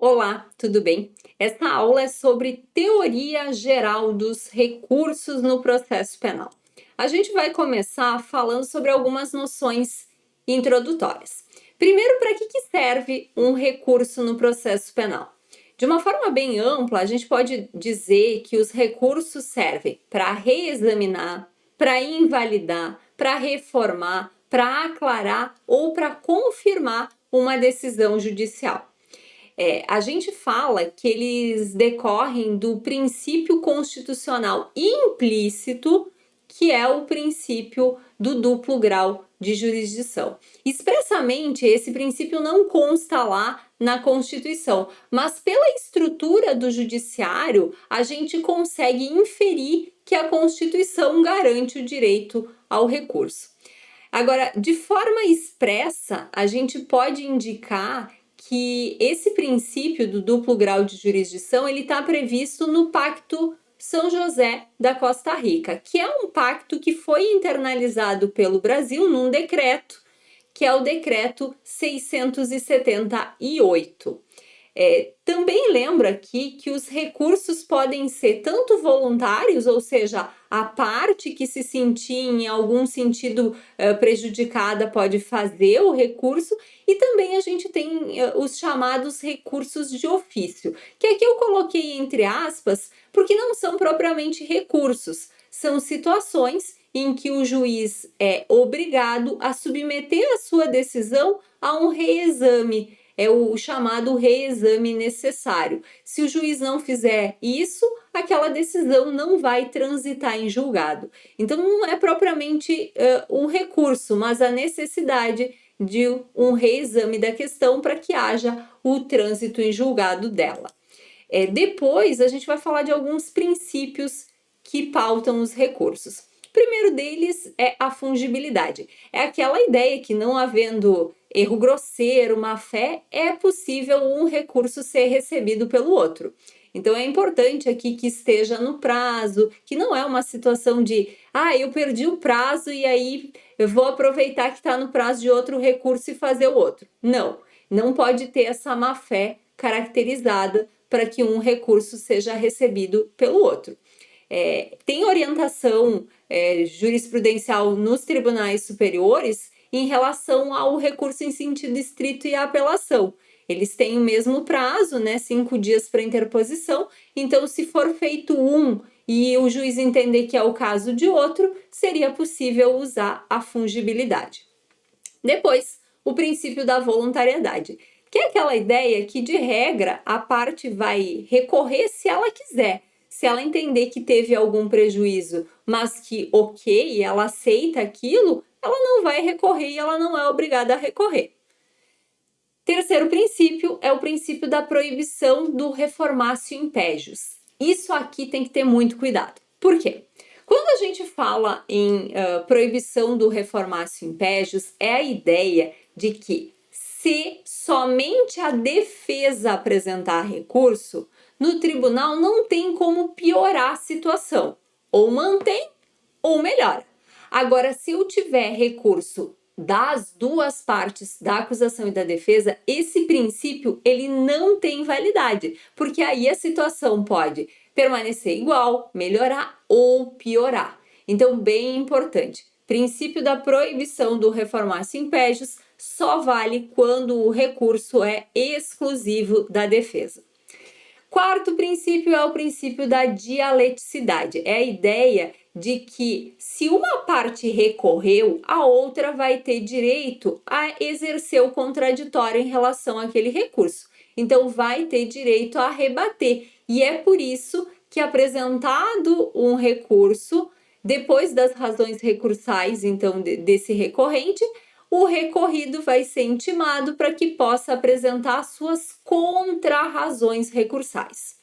Olá, tudo bem? Esta aula é sobre teoria geral dos recursos no processo penal. A gente vai começar falando sobre algumas noções introdutórias. Primeiro, para que serve um recurso no processo penal? De uma forma bem ampla, a gente pode dizer que os recursos servem para reexaminar, para invalidar, para reformar, para aclarar ou para confirmar uma decisão judicial. A gente fala que eles decorrem do princípio constitucional implícito, que é o princípio do duplo grau de jurisdição. Expressamente, esse princípio não consta lá na Constituição, mas pela estrutura do judiciário, a gente consegue inferir que a Constituição garante o direito ao recurso. Agora, de forma expressa, a gente pode indicar que esse princípio do duplo grau de jurisdição ele está previsto no Pacto São José da Costa Rica, que é um pacto que foi internalizado pelo Brasil num decreto, que é o Decreto 678. Também lembro aqui que os recursos podem ser tanto voluntários, ou seja, a parte que se sentir em algum sentido prejudicada pode fazer o recurso, e também a gente tem os chamados recursos de ofício, que aqui eu coloquei entre aspas, porque não são propriamente recursos, são situações em que o juiz é obrigado a submeter a sua decisão a um reexame. É o chamado reexame necessário. Se o juiz não fizer isso, aquela decisão não vai transitar em julgado. Então, não é propriamente um recurso, mas a necessidade de um reexame da questão para que haja o trânsito em julgado dela. Depois, a gente vai falar de alguns princípios que pautam os recursos. O primeiro deles é a fungibilidade. É aquela ideia que, não havendo erro grosseiro, má-fé, é possível um recurso ser recebido pelo outro. Então, é importante aqui que esteja no prazo, que não é uma situação de eu perdi o prazo e aí eu vou aproveitar que está no prazo de outro recurso e fazer o outro. Não pode ter essa má-fé caracterizada para que um recurso seja recebido pelo outro. Tem orientação jurisprudencial nos tribunais superiores em relação ao recurso em sentido estrito e a apelação. Eles têm o mesmo prazo, 5 dias para interposição, então se for feito um e o juiz entender que é o caso de outro, seria possível usar a fungibilidade. Depois, o princípio da voluntariedade, que é aquela ideia que, de regra, a parte vai recorrer se ela quiser. Se ela entender que teve algum prejuízo, mas que ela aceita aquilo, ela não vai recorrer e ela não é obrigada a recorrer. Terceiro princípio é o princípio da proibição do reformatio impégius. Isso aqui tem que ter muito cuidado. Por quê? Quando a gente fala em proibição do reformatio impégius, é a ideia de que se somente a defesa apresentar recurso, no tribunal não tem como piorar a situação. Ou mantém ou melhora. Agora, se eu tiver recurso das duas partes, da acusação e da defesa, esse princípio ele não tem validade, porque aí a situação pode permanecer igual, melhorar ou piorar. Então, bem importante, princípio da proibição do reformatio impégius só vale quando o recurso é exclusivo da defesa. Quarto princípio é o princípio da dialeticidade. É a ideia de que se uma parte recorreu, a outra vai ter direito a exercer o contraditório em relação àquele recurso. Então, vai ter direito a rebater. E é por isso que, apresentado um recurso, depois das razões recursais, então, desse recorrente, o recorrido vai ser intimado para que possa apresentar suas contrarrazões recursais.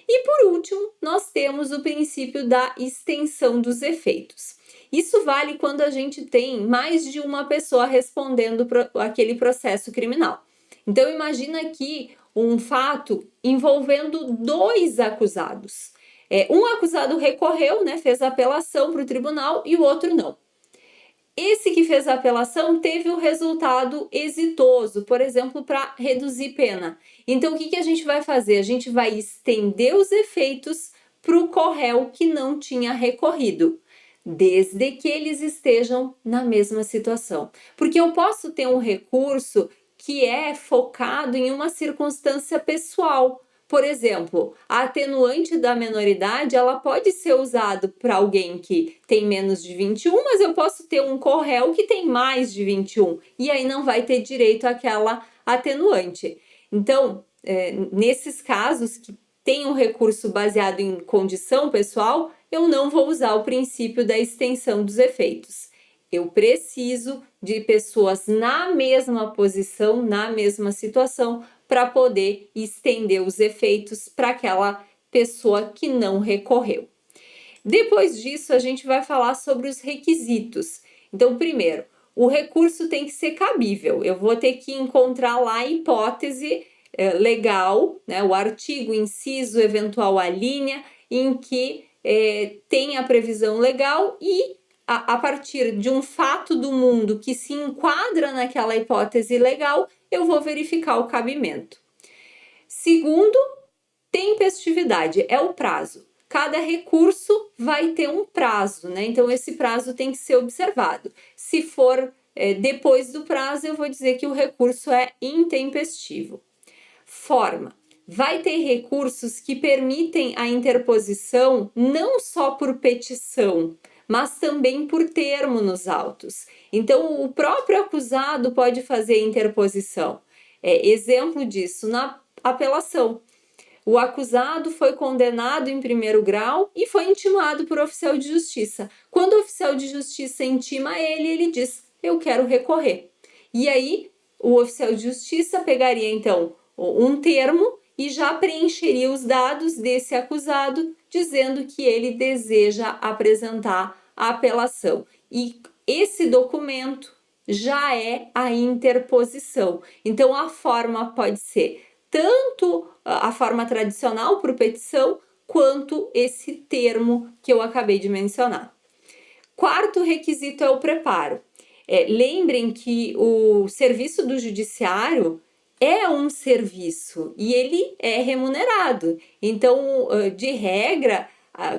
E por último, nós temos o princípio da extensão dos efeitos. Isso vale quando a gente tem mais de uma pessoa respondendo aquele processo criminal. Então, imagina aqui um fato envolvendo dois acusados. Um acusado recorreu, fez apelação para o tribunal e o outro não. Esse que fez a apelação teve o resultado exitoso, por exemplo, para reduzir pena. Então, o que a gente vai fazer? A gente vai estender os efeitos para o corréu que não tinha recorrido, desde que eles estejam na mesma situação. Porque eu posso ter um recurso que é focado em uma circunstância pessoal. Por exemplo, a atenuante da menoridade, ela pode ser usada para alguém que tem menos de 21, mas eu posso ter um corréu que tem mais de 21, e aí não vai ter direito àquela atenuante. Então, nesses casos que tem um recurso baseado em condição pessoal, eu não vou usar o princípio da extensão dos efeitos. Eu preciso de pessoas na mesma posição, na mesma situação, para poder estender os efeitos para aquela pessoa que não recorreu. Depois disso, a gente vai falar sobre os requisitos. Então, primeiro, o recurso tem que ser cabível. Eu vou ter que encontrar lá a hipótese legal, né, o artigo, inciso, eventual alínea, em que tem a previsão legal e a partir de um fato do mundo que se enquadra naquela hipótese legal, eu vou verificar o cabimento. Segundo, tempestividade, é o prazo. Cada recurso vai ter um prazo, né? Então, esse prazo tem que ser observado. Se for depois do prazo, eu vou dizer que o recurso é intempestivo. Forma. Vai ter recursos que permitem a interposição não só por petição, mas também por termo nos autos. Então, o próprio acusado pode fazer interposição. Exemplo disso na apelação. O acusado foi condenado em primeiro grau e foi intimado por oficial de justiça. Quando o oficial de justiça intima ele, ele diz: eu quero recorrer. E aí, o oficial de justiça pegaria, então, um termo e já preencheria os dados desse acusado, dizendo que ele deseja apresentar a apelação. E esse documento já é a interposição. Então, a forma pode ser tanto a forma tradicional por petição, quanto esse termo que eu acabei de mencionar. Quarto requisito é o preparo. Lembrem que o serviço do judiciário é um serviço e ele é remunerado. Então, de regra,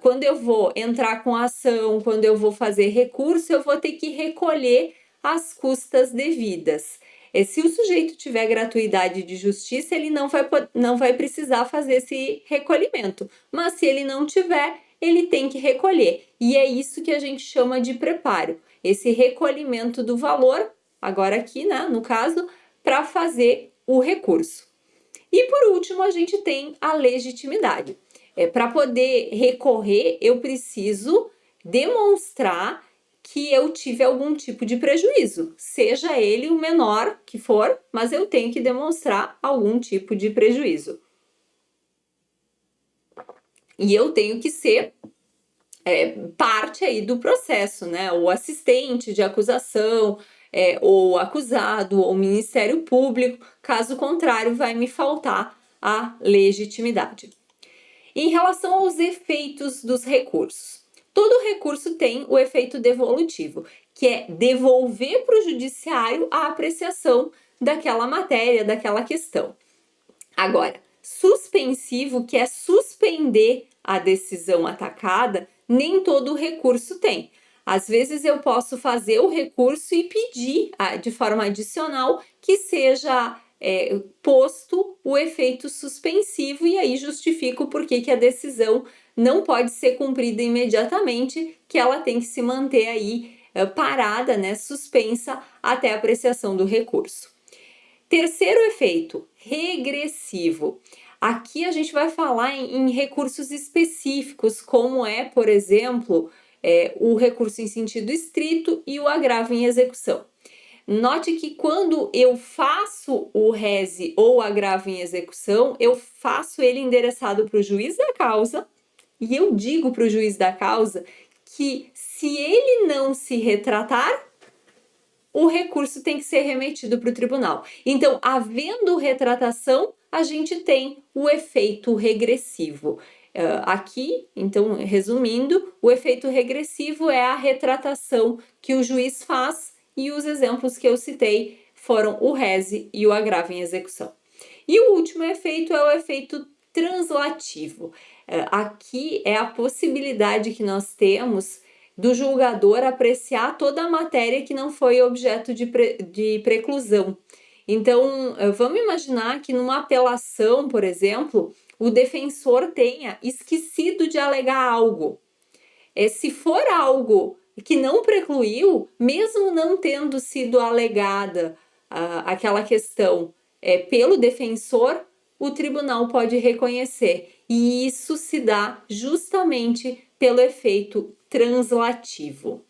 quando eu vou entrar com ação, quando eu vou fazer recurso, eu vou ter que recolher as custas devidas. Se o sujeito tiver gratuidade de justiça, ele não vai precisar fazer esse recolhimento. Mas se ele não tiver, ele tem que recolher. E é isso que a gente chama de preparo. Esse recolhimento do valor, agora aqui, né, no caso, para fazer o recurso. E por último, a gente tem a legitimidade. Para poder recorrer, eu preciso demonstrar que eu tive algum tipo de prejuízo, seja ele o menor que for, mas eu tenho que demonstrar algum tipo de prejuízo. E eu tenho que ser parte aí do processo, né? O assistente de acusação, ou acusado, ou Ministério Público, caso contrário, vai me faltar a legitimidade. Em relação aos efeitos dos recursos, todo recurso tem o efeito devolutivo, que é devolver para o judiciário a apreciação daquela matéria, daquela questão. Agora, suspensivo, que é suspender a decisão atacada, nem todo recurso tem. Às vezes eu posso fazer o recurso e pedir de forma adicional que seja posto o efeito suspensivo, e aí justifico por que a decisão não pode ser cumprida imediatamente, que ela tem que se manter aí parada, né, suspensa até a apreciação do recurso. Terceiro efeito, regressivo. Aqui a gente vai falar em recursos específicos, como por exemplo, o recurso em sentido estrito e o agravo em execução. Note que quando eu faço o rese ou agravo em execução, eu faço ele endereçado para o juiz da causa e eu digo para o juiz da causa que se ele não se retratar, o recurso tem que ser remetido para o tribunal. Então, havendo retratação, a gente tem o efeito regressivo. Aqui, então, resumindo, o efeito regressivo é a retratação que o juiz faz e os exemplos que eu citei foram o rese e o agravo em execução. E o último efeito é o efeito translativo. Aqui é a possibilidade que nós temos do julgador apreciar toda a matéria que não foi objeto de preclusão. Então, vamos imaginar que numa apelação, por exemplo, o defensor tenha esquecido de alegar algo. Se for algo que não precluiu, mesmo não tendo sido alegada aquela questão pelo defensor, o tribunal pode reconhecer. E isso se dá justamente pelo efeito translativo.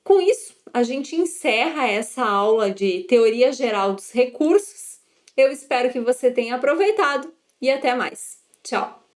Com isso, a gente encerra essa aula de teoria geral dos recursos. Eu espero que você tenha aproveitado e até mais. Tchau!